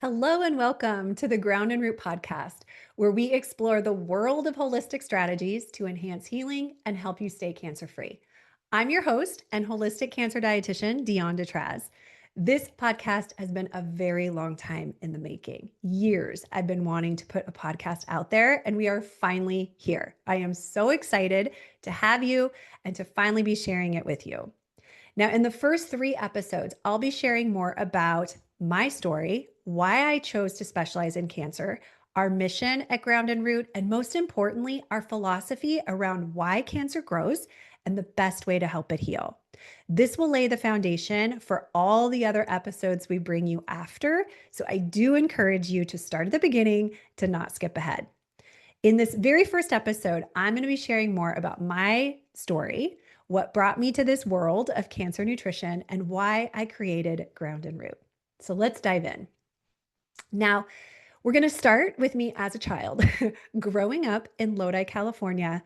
Hello and welcome to the Ground and Root podcast, where we explore the world of holistic strategies to enhance healing and help you stay cancer free. I'm your host and holistic cancer dietitian, Dionne Detraz. This podcast has been a very long time in the making. Years I've been wanting to put a podcast out there, and we are finally here. I am so excited to have you and to finally be sharing it with you. Now, in the first 3 episodes, I'll be sharing more about my story, why I chose to specialize in cancer, our mission at Ground and Root, and most importantly, our philosophy around why cancer grows and the best way to help it heal. This will lay the foundation for all the other episodes we bring you after. So I do encourage you to start at the beginning to not skip ahead. In this very first episode, I'm going to be sharing more about my story, what brought me to this world of cancer nutrition, and why I created Ground and Root. So let's dive in. Now, we're going to start with me as a child. Growing up in Lodi, California,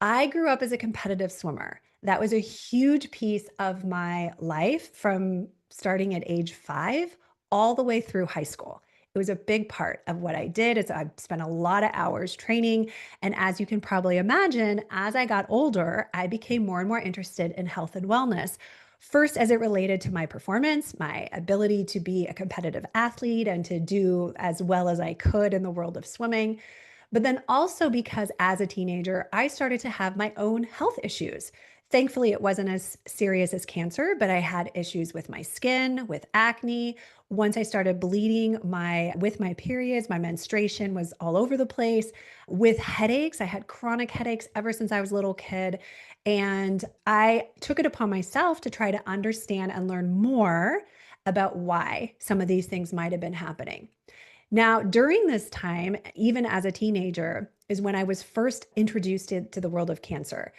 I grew up as a competitive swimmer. That was a huge piece of my life from starting at age 5 all the way through high school. It was a big part of what I did. Is I spent a lot of hours training. And as you can probably imagine, as I got older, I became more and more interested in health and wellness. First, as it related to my performance, my ability to be a competitive athlete and to do as well as I could in the world of swimming. But then also because as a teenager, I started to have my own health issues. Thankfully, it wasn't as serious as cancer, but I had issues with my skin, with acne. Once I started bleeding with my periods, my menstruation was all over the place. With headaches, I had chronic headaches ever since I was a little kid. And I took it upon myself to try to understand and learn more about why some of these things might have been happening. Now, during this time, even as a teenager, is when I was first introduced to the world of cancer.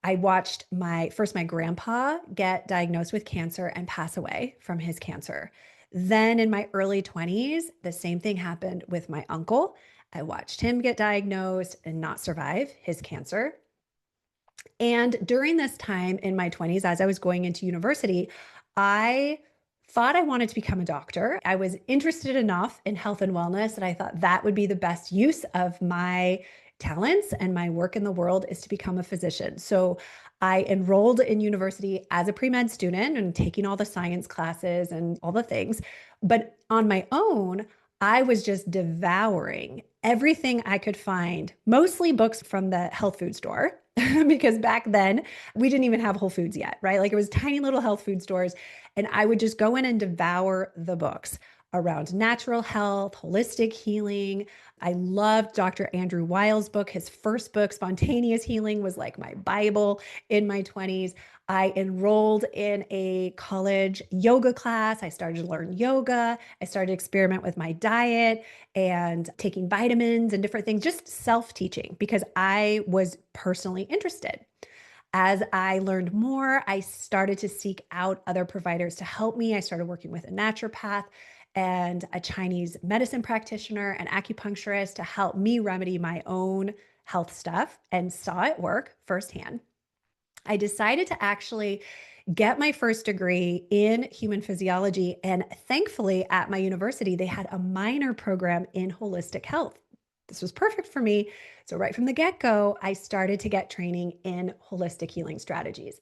I watched my grandpa get diagnosed with cancer and pass away from his cancer. Then in my early 20s, the same thing happened with my uncle. I watched him get diagnosed and not survive his cancer. And during this time in my 20s, as I was going into university, I thought I wanted to become a doctor. I was interested enough in health and wellness that I thought that would be the best use of my talents and my work in the world is to become a physician. So I enrolled in university as a pre-med student and taking all the science classes and all the things. But on my own, I was just devouring everything I could find, mostly books from the health food store, because back then we didn't even have Whole Foods yet, right? Like it was tiny little health food stores. And I would just go in and devour the books around natural health, holistic healing. I loved Dr. Andrew Weil's book. His first book, Spontaneous Healing, was like my Bible in my 20s. I enrolled in a college yoga class. I started to learn yoga. I started to experiment with my diet and taking vitamins and different things, just self-teaching because I was personally interested. As I learned more, I started to seek out other providers to help me. I started working with a naturopath and a Chinese medicine practitioner, an acupuncturist to help me remedy my own health stuff and saw it work firsthand. I decided to actually get my first degree in human physiology. And thankfully, at my university, they had a minor program in holistic health. This was perfect for me. So, right from the get go, I started to get training in holistic healing strategies.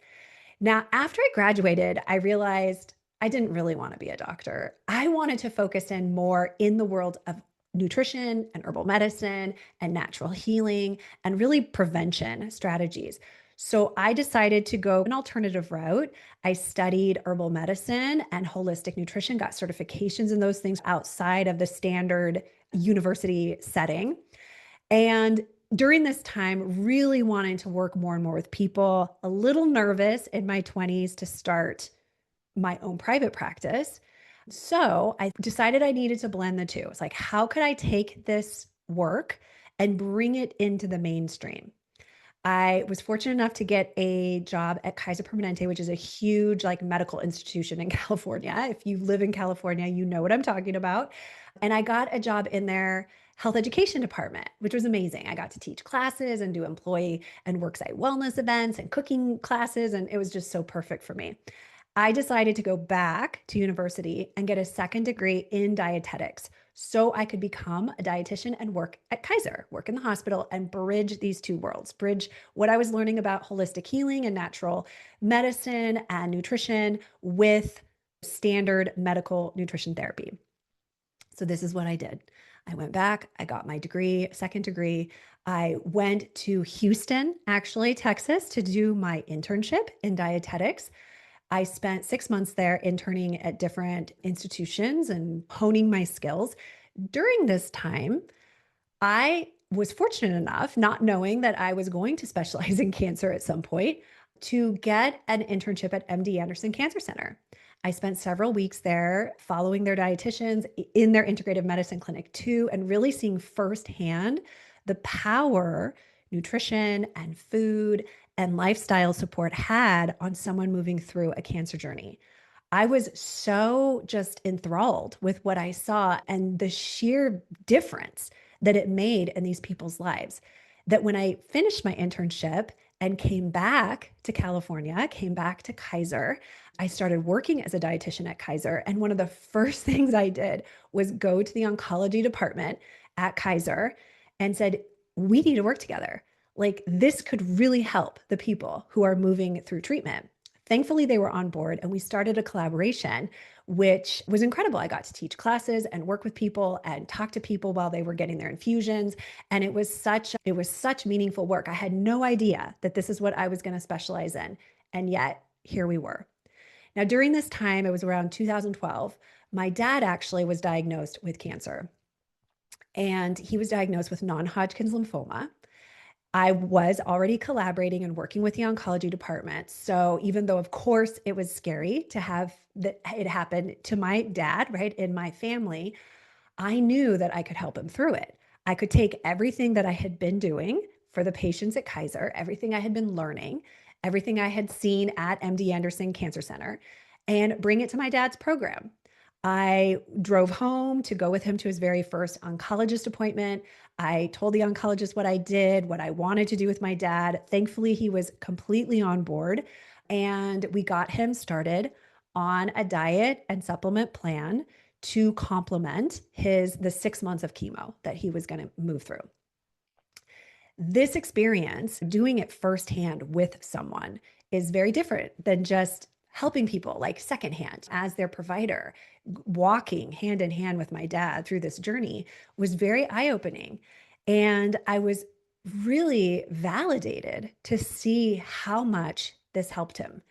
Now, after I graduated, I realized I didn't really want to be a doctor. I wanted to focus in more in the world of nutrition and herbal medicine and natural healing and really prevention strategies. So I decided to go an alternative route. I studied herbal medicine and holistic nutrition, got certifications in those things outside of the standard university setting. And during this time, really wanting to work more and more with people, a little nervous in my 20s to start my own private practice. So I decided I needed to blend the two. It's like, how could I take this work and bring it into the mainstream? I was fortunate enough to get a job at Kaiser Permanente, which is a huge like medical institution in California. If you live in California, you know what I'm talking about. And I got a job in their health education department, which was amazing. I got to teach classes and do employee and worksite wellness events and cooking classes. And it was just so perfect for me. I decided to go back to university and get a second degree in dietetics. so I could become a dietitian and work at Kaiser, work in the hospital, and bridge these two worlds, bridge what I was learning about holistic healing and natural medicine and nutrition with standard medical nutrition therapy. So this is what I did. I went back, I got my degree, second degree. I went to Houston, actually, Texas, to do my internship in dietetics. I spent 6 months there interning at different institutions and honing my skills. During this time, I was fortunate enough, not knowing that I was going to specialize in cancer at some point, to get an internship at MD Anderson Cancer Center. I spent several weeks there following their dietitians in their integrative medicine clinic too, and really seeing firsthand the power nutrition and food and lifestyle support had on someone moving through a cancer journey. I was so just enthralled with what I saw and the sheer difference that it made in these people's lives. That when I finished my internship and came back to California, came back to Kaiser, I started working as a dietitian at Kaiser. And one of the first things I did was go to the oncology department at Kaiser and said, we need to work together. Like, this could really help the people who are moving through treatment. Thankfully, they were on board and we started a collaboration, which was incredible. I got to teach classes and work with people and talk to people while they were getting their infusions. And it was such meaningful work. I had no idea that this is what I was going to specialize in. And yet here we were. Now, during this time, it was around 2012, my dad actually was diagnosed with cancer. And he was diagnosed with non-Hodgkin's lymphoma. I was already collaborating and working with the oncology department. So even though, of course, it was scary to have that it happen to my dad, right, in my family, I knew that I could help him through it. I could take everything that I had been doing for the patients at Kaiser, everything I had been learning, everything I had seen at MD Anderson Cancer Center, and bring it to my dad's program. I drove home to go with him to his very first oncologist appointment. I told the oncologist what I did, what I wanted to do with my dad. Thankfully, he was completely on board, and we got him started on a diet and supplement plan to complement the 6 months of chemo that he was going to move through. This experience, doing it firsthand with someone, is very different than just helping people like secondhand as their provider. Walking hand in hand with my dad through this journey was very eye-opening. And I was really validated to see how much this helped him.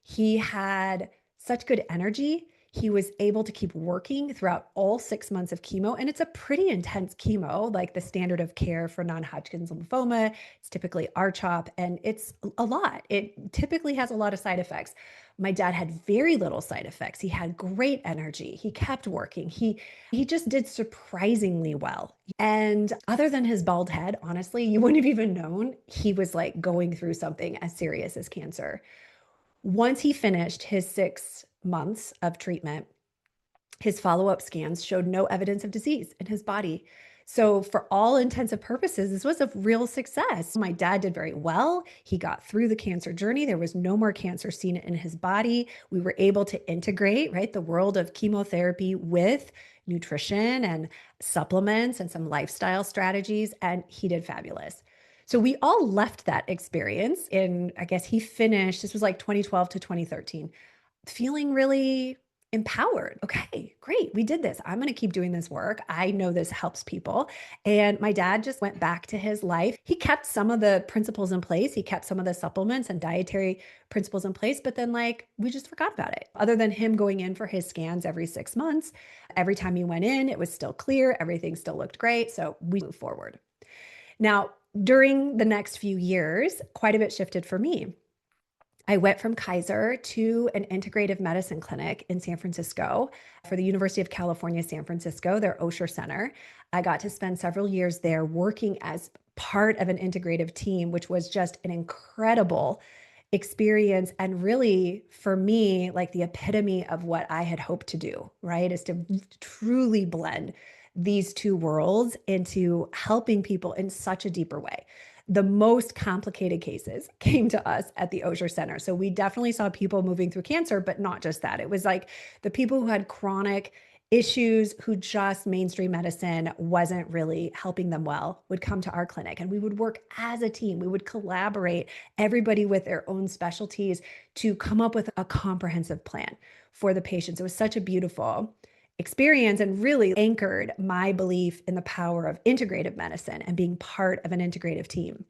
He had such good energy. He was able to keep working throughout all 6 months of chemo. And it's a pretty intense chemo, like the standard of care for non-Hodgkin's lymphoma. It's typically RCOP, and it's a lot. It typically has a lot of side effects. My dad had very little side effects. He had great energy. He kept working. He just did surprisingly well. And other than his bald head, honestly, you wouldn't have even known he was like going through something as serious as cancer. Once he finished his 6 months of treatment, his follow-up scans showed no evidence of disease in his body. So for all intents and purposes, this was a real success. My dad did very well. He got through the cancer journey. There was no more cancer seen in his body. We were able to integrate, right, the world of chemotherapy with nutrition and supplements and some lifestyle strategies, and he did fabulous. So we all left that experience in, I guess he finished, this was like 2012 to 2013, feeling really empowered. Okay, great. We did this. I'm going to keep doing this work. I know this helps people. And my dad just went back to his life. He kept some of the principles in place. He kept some of the supplements and dietary principles in place, but then like we just forgot about it. Other than him going in for his scans every 6 months, every time he went in, it was still clear. Everything still looked great. So we moved forward. Now, during the next few years, quite a bit shifted for me. I went from Kaiser to an integrative medicine clinic in San Francisco for the University of California, San Francisco, their Osher Center. I got to spend several years there working as part of an integrative team, which was just an incredible experience. And really, for me, like the epitome of what I had hoped to do, right, is to truly blend these two worlds into helping people in such a deeper way. The most complicated cases came to us at the Osher Center. So we definitely saw people moving through cancer, but not just that. It was like the people who had chronic issues who just mainstream medicine wasn't really helping them well would come to our clinic, and we would work as a team. We would collaborate, everybody with their own specialties, to come up with a comprehensive plan for the patients. It was such a beautiful experience and really anchored my belief in the power of integrative medicine and being part of an integrative team.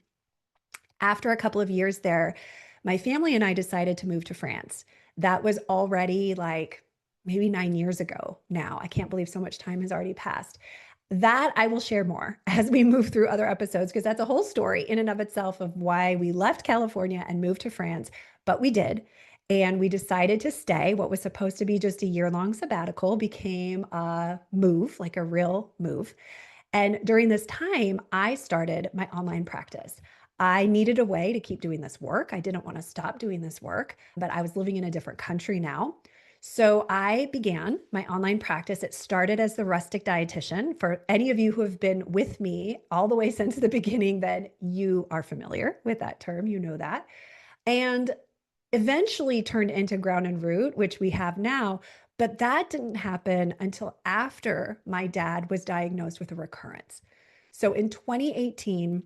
After a couple of years there, my family and I decided to move to France. That was already like maybe 9 years ago now. I can't believe so much time has already passed. That I will share more as we move through other episodes, because that's a whole story in and of itself of why we left California and moved to France. But we did. And we decided to stay. What was supposed to be just a year-long sabbatical became a move, like a real move. And during this time, I started my online practice. I needed a way to keep doing this work. I didn't want to stop doing this work, but I was living in a different country now. So I began my online practice. It started as the rustic dietitian. For any of you who have been with me all the way since the beginning, then you are familiar with that term, you know that. And eventually turned into ground and root, which we have now. But that didn't happen until after my dad was diagnosed with a recurrence. So in 2018,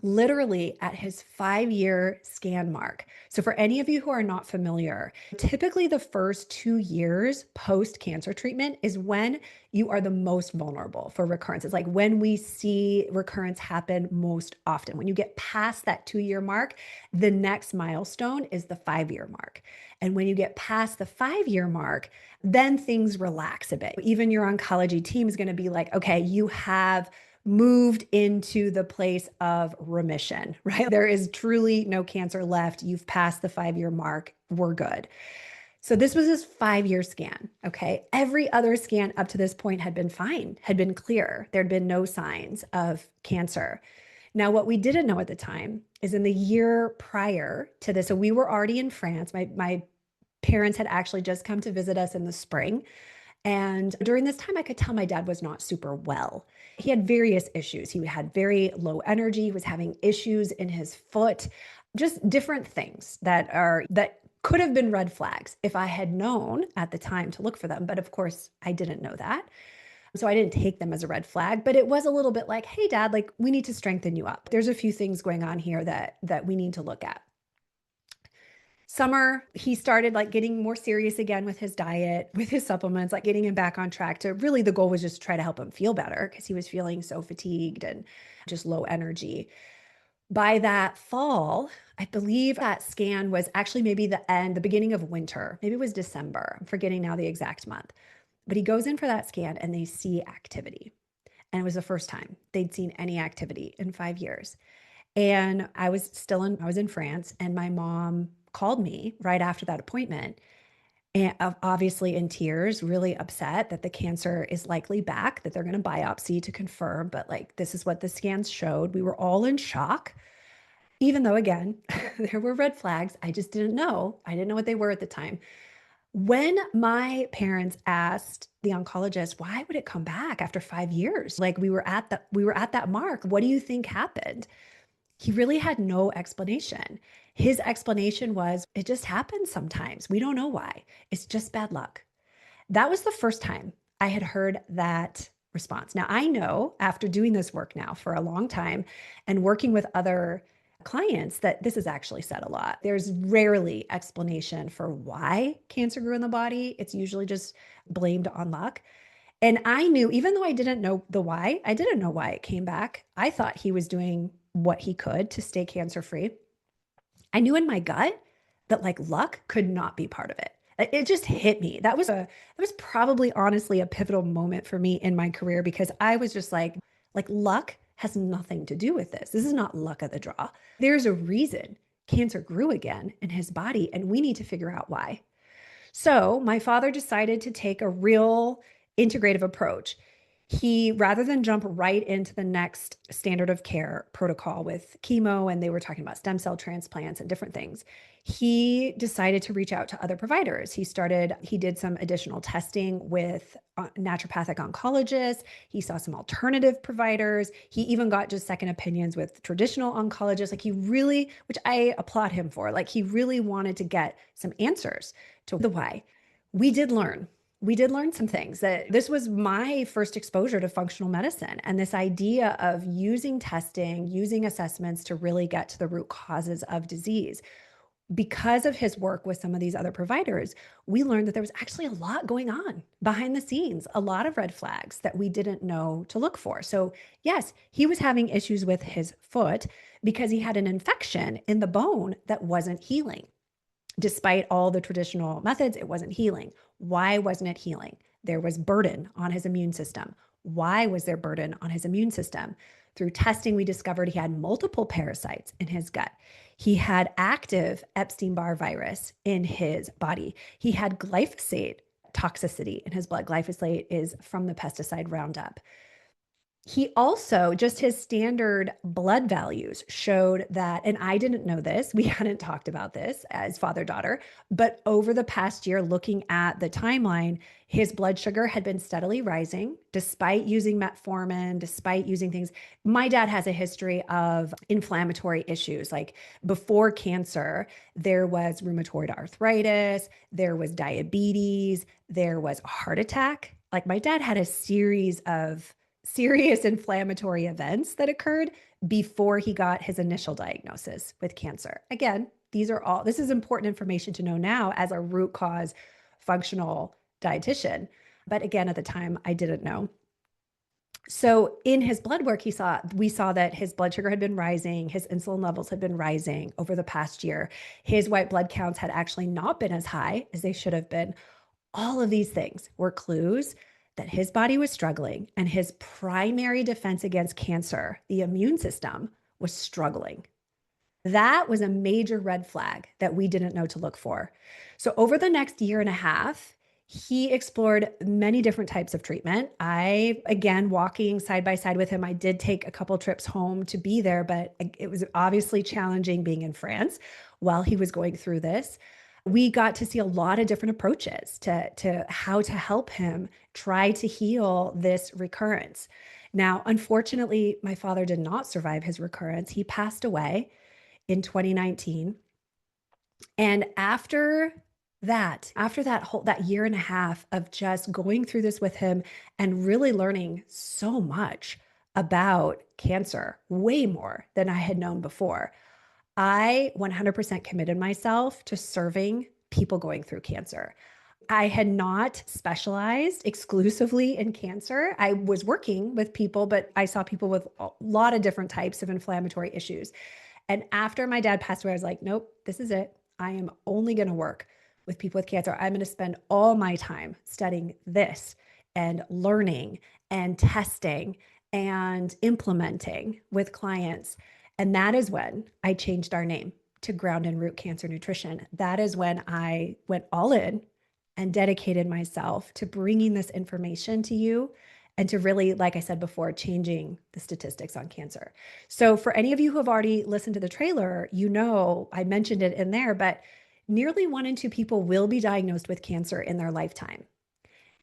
literally at his 5-year scan mark. So for any of you who are not familiar, typically the first 2 years post-cancer treatment is when you are the most vulnerable for recurrence. It's like when we see recurrence happen most often. When you get past that 2-year mark, the next milestone is the 5-year mark. And when you get past the 5-year mark, then things relax a bit. Even your oncology team is going to be like, okay, you have moved into the place of remission, right? There is truly no cancer left. You've passed the 5-year mark. We're good. So this was his 5-year scan. Okay. Every other scan up to this point had been fine, had been clear. There'd been no signs of cancer. Now, what we didn't know at the time is in the year prior to this, so we were already in France. My parents had actually just come to visit us in the spring. And during this time, I could tell my dad was not super well. He had various issues. He had very low energy. He was having issues in his foot, just different things that could have been red flags if I had known at the time to look for them. But of course, I didn't know that. So I didn't take them as a red flag, but it was a little bit like, hey, dad, like we need to strengthen you up. There's a few things going on here that we need to look at. Summer, he started like getting more serious again with his diet, with his supplements, like getting him back on track. To really, the goal was just to try to help him feel better because he was feeling so fatigued and just low energy. By that fall, I believe that scan was actually maybe the beginning of winter. Maybe it was December. I'm forgetting now the exact month. But he goes in for that scan and they see activity. And it was the first time they'd seen any activity in 5 years. And I was in France, and my mom called me right after that appointment, and obviously in tears, really upset that the cancer is likely back, that they're going to biopsy to confirm. But like, this is what the scans showed. We were all in shock, even though, again, there were red flags. I just didn't know. I didn't know what they were at the time. When my parents asked the oncologist, why would it come back after 5 years? Like we were at that mark. What do you think happened? He really had no explanation. His explanation was, it just happens sometimes. We don't know why. It's just bad luck. That was the first time I had heard that response. Now, I know after doing this work now for a long time and working with other clients that this is actually said a lot. There's rarely explanation for why cancer grew in the body. It's usually just blamed on luck. And I knew, even though I didn't know the why, I didn't know why it came back. I thought he was doing what he could to stay cancer free. I knew in my gut that like luck could not be part of it. It just hit me. That was probably honestly a pivotal moment for me in my career, because I was just like luck has nothing to do with this. This is not luck of the draw. There's a reason cancer grew again in his body, and we need to figure out why. So my father decided to take a real integrative approach. He, rather than jump right into the next standard of care protocol with chemo, and they were talking about stem cell transplants and different things, he decided to reach out to other providers. He did some additional testing with naturopathic oncologists. He saw some alternative providers. He even got just second opinions with traditional oncologists. Like he really, which I applaud him for, like he really wanted to get some answers to the why. We did learn we did learn some things. That this was my first exposure to functional medicine, and this idea of using testing, using assessments to really get to the root causes of disease. Because of his work with some of these other providers, we learned that there was actually a lot going on behind the scenes, a lot of red flags that we didn't know to look for. So, yes, he was having issues with his foot because he had an infection in the bone that wasn't healing. Despite all the traditional methods, it wasn't healing. Why wasn't it healing? There was burden on his immune system. Why was there burden on his immune system? Through testing, we discovered he had multiple parasites in his gut. He had active Epstein-Barr virus in his body. He had glyphosate toxicity in his blood. Glyphosate is from the pesticide Roundup. He also, just his standard blood values showed that, and I didn't know this, we hadn't talked about this as father-daughter, but over the past year, looking at the timeline, his blood sugar had been steadily rising despite using metformin, despite using things. My dad has a history of inflammatory issues. Like before cancer, there was rheumatoid arthritis, there was diabetes, there was a heart attack. Like my dad had a series of serious inflammatory events that occurred before he got his initial diagnosis with cancer. Again, this is important information to know now as a root cause functional dietitian. But again, at the time, I didn't know. So in his blood work, we saw that his blood sugar had been rising, his insulin levels had been rising over the past year. His white blood counts had actually not been as high as they should have been. All of these things were clues that his body was struggling and his primary defense against cancer, the immune system, was struggling. That was a major red flag that we didn't know to look for. So over the next year and a half, he explored many different types of treatment. I, again, walking side by side with him, I did take a couple trips home to be there, but it was obviously challenging being in France while he was going through this. We got to see a lot of different approaches to how to help him try to heal this recurrence. Now, unfortunately, my father did not survive his recurrence. He passed away in 2019. And after that year and a half of just going through this with him and really learning so much about cancer, way more than I had known before, I 100% committed myself to serving people going through cancer. I had not specialized exclusively in cancer. I was working with people, but I saw people with a lot of different types of inflammatory issues. And after my dad passed away, I was like, nope, this is it. I am only going to work with people with cancer. I'm going to spend all my time studying this and learning and testing and implementing with clients. And that is when I changed our name to Ground and Root Cancer Nutrition. That is when I went all in and dedicated myself to bringing this information to you and to really, like I said before, changing the statistics on cancer. So for any of you who have already listened to the trailer, you know, I mentioned it in there, but nearly 1 in 2 people will be diagnosed with cancer in their lifetime.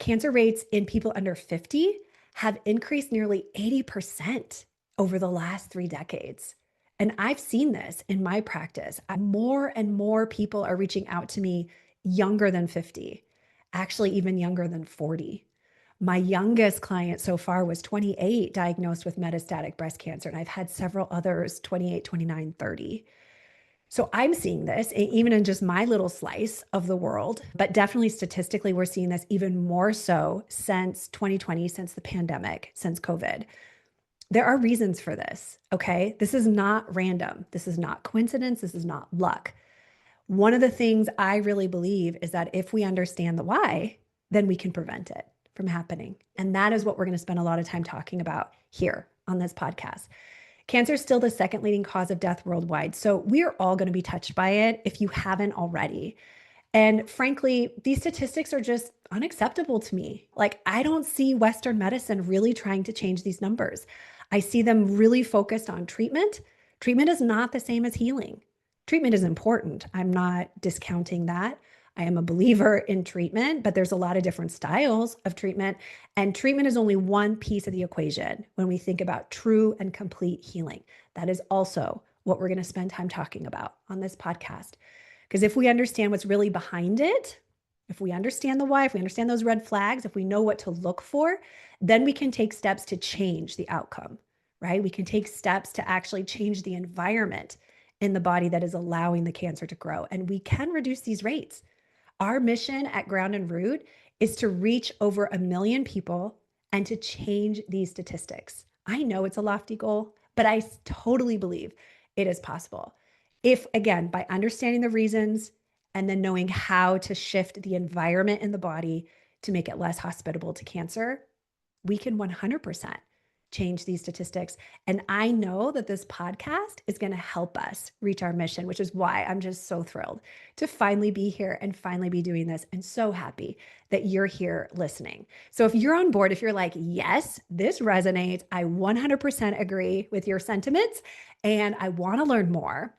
Cancer rates in people under 50 have increased nearly 80% over the last 3 decades. And I've seen this in my practice. More and more people are reaching out to me younger than 50, actually even younger than 40. My youngest client so far was 28, diagnosed with metastatic breast cancer, and I've had several others, 28, 29, 30. So I'm seeing this even in just my little slice of the world, but definitely statistically, we're seeing this even more so since 2020, since the pandemic, since COVID. There are reasons for this, okay? This is not random. This is not coincidence. This is not luck. One of the things I really believe is that if we understand the why, then we can prevent it from happening. And that is what we're going to spend a lot of time talking about here on this podcast. Cancer is still the second leading cause of death worldwide. So we're all going to be touched by it if you haven't already. And frankly, these statistics are just unacceptable to me. Like, I don't see Western medicine really trying to change these numbers. I see them really focused on treatment. Treatment is not the same as healing. Treatment is important. I'm not discounting that. I am a believer in treatment, but there's a lot of different styles of treatment. And treatment is only one piece of the equation when we think about true and complete healing. That is also what we're going to spend time talking about on this podcast. Because if we understand what's really behind it, If we understand the why, if we understand those red flags, if we know what to look for, then we can take steps to change the outcome, right? We can take steps to actually change the environment in the body that is allowing the cancer to grow. And we can reduce these rates. Our mission at Ground and Root is to reach over 1 million people and to change these statistics. I know it's a lofty goal, but I totally believe it is possible. If, again, by understanding the reasons and then knowing how to shift the environment in the body to make it less hospitable to cancer, we can 100% change these statistics. And I know that this podcast is going to help us reach our mission, which is why I'm just so thrilled to finally be here and finally be doing this, and so happy that you're here listening. So if you're on board, if you're like, yes, this resonates, I 100% agree with your sentiments, and I want to learn more.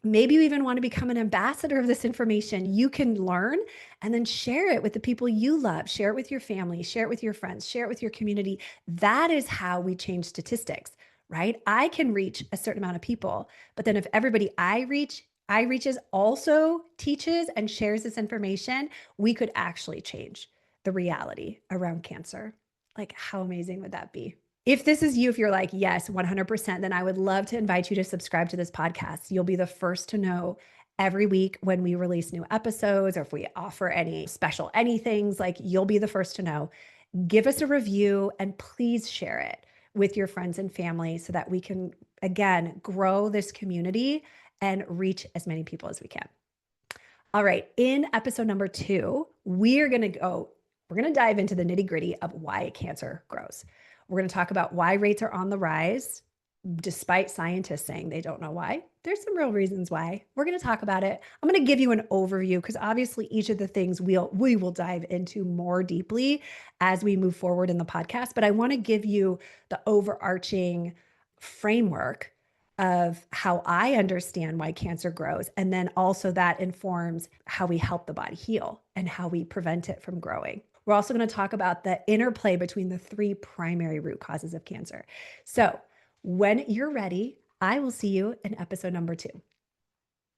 Maybe you even want to become an ambassador of this information. You can learn and then share it with the people you love, share it with your family, share it with your friends, share it with your community. That is how we change statistics, right? I can reach a certain amount of people, but then if everybody I reaches also teaches and shares this information, we could actually change the reality around cancer. Like, how amazing would that be? If this is you, if you're like, yes, 100%, then I would love to invite you to subscribe to this podcast. You'll be the first to know every week when we release new episodes, or if we offer any special anythings, like you'll be the first to know. Give us a review and please share it with your friends and family so that we can, again, grow this community and reach as many people as we can. All right, in episode number 2, we're going to dive into the nitty-gritty of why cancer grows. We're going to talk about why rates are on the rise, despite scientists saying they don't know why. There's some real reasons why. We're going to talk about it. I'm going to give you an overview because obviously each of the things we will dive into more deeply as we move forward in the podcast. But I want to give you the overarching framework of how I understand why cancer grows. And then also that informs how we help the body heal and how we prevent it from growing. We're also going to talk about the interplay between the 3 primary root causes of cancer. So when you're ready, I will see you in episode number 2.